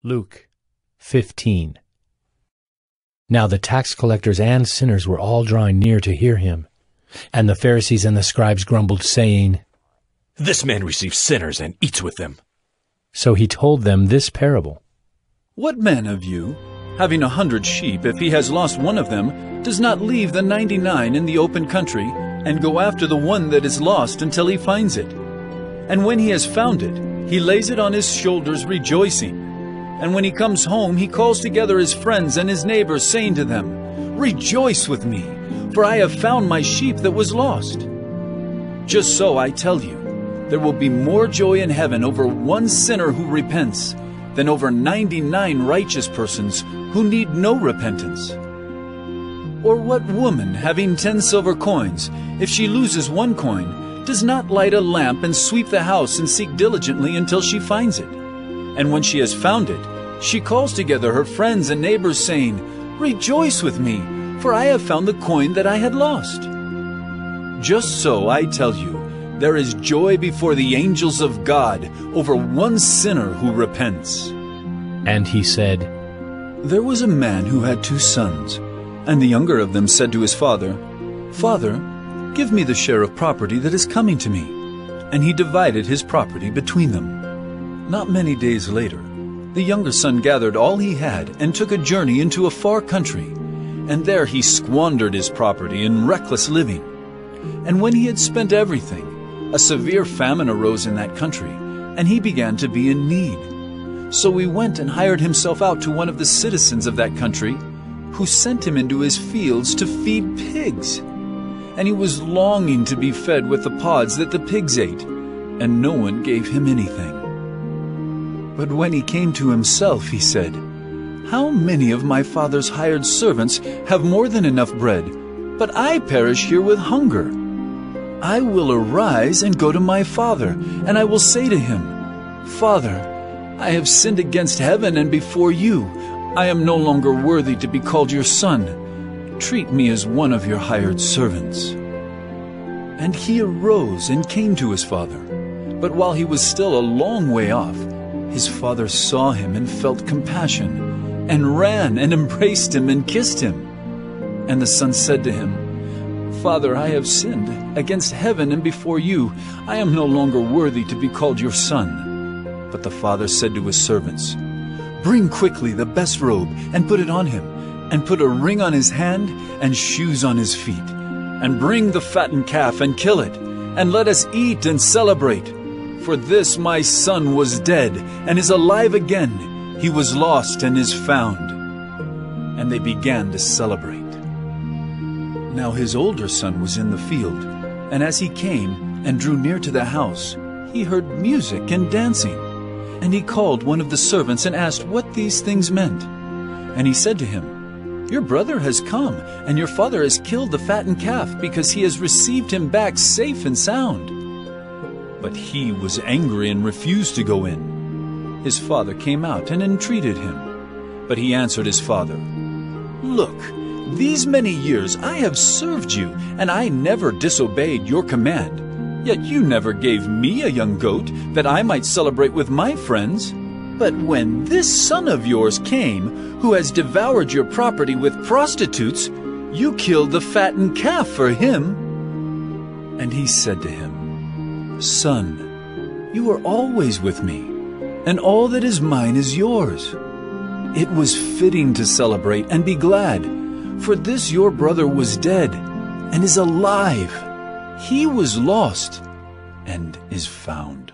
Luke 15. Now the tax collectors and sinners were all drawing near to hear him. And the Pharisees and the scribes grumbled, saying, This man receives sinners and eats with them. So he told them this parable. What man of you, having 100 sheep, if he has lost one of them, does not leave the 99 in the open country and go after the one that is lost until he finds it? And when he has found it, he lays it on his shoulders, rejoicing. And when he comes home, he calls together his friends and his neighbors, saying to them, Rejoice with me, for I have found my sheep that was lost. Just so I tell you, there will be more joy in heaven over one sinner who repents than over 99 righteous persons who need no repentance. Or what woman, having 10 silver coins, if she loses one coin, does not light a lamp and sweep the house and seek diligently until she finds it? And when she has found it, she calls together her friends and neighbors, saying, Rejoice with me, for I have found the coin that I had lost. Just so I tell you, there is joy before the angels of God over one sinner who repents. And he said, There was a man who had 2 sons, and the younger of them said to his father, Father, give me the share of property that is coming to me. And he divided his property between them. Not many days later, the younger son gathered all he had and took a journey into a far country, and there he squandered his property in reckless living. And when he had spent everything, a severe famine arose in that country, and he began to be in need. So he went and hired himself out to one of the citizens of that country, who sent him into his fields to feed pigs. And he was longing to be fed with the pods that the pigs ate, and no one gave him anything. But when he came to himself, he said, How many of my father's hired servants have more than enough bread, but I perish here with hunger? I will arise and go to my father, and I will say to him, Father, I have sinned against heaven and before you. I am no longer worthy to be called your son. Treat me as one of your hired servants. And he arose and came to his father. But while he was still a long way off, his father saw him and felt compassion, and ran and embraced him and kissed him. And the son said to him, Father, I have sinned against heaven and before you. I am no longer worthy to be called your son. But the father said to his servants, Bring quickly the best robe and put it on him, and put a ring on his hand and shoes on his feet. And bring the fattened calf and kill it, and let us eat and celebrate. For this my son was dead and is alive again. He was lost and is found. And they began to celebrate. Now his older son was in the field, and as he came and drew near to the house, he heard music and dancing. And he called one of the servants and asked what these things meant. And he said to him, Your brother has come, and your father has killed the fattened calf, because he has received him back safe and sound. But he was angry and refused to go in. His father came out and entreated him. But he answered his father, Look, these many years I have served you, and I never disobeyed your command. Yet you never gave me a young goat that I might celebrate with my friends. But when this son of yours came, who has devoured your property with prostitutes, you killed the fattened calf for him. And he said to him, Son, you are always with me, and all that is mine is yours. It was fitting to celebrate and be glad, for this your brother was dead and is alive. He was lost and is found.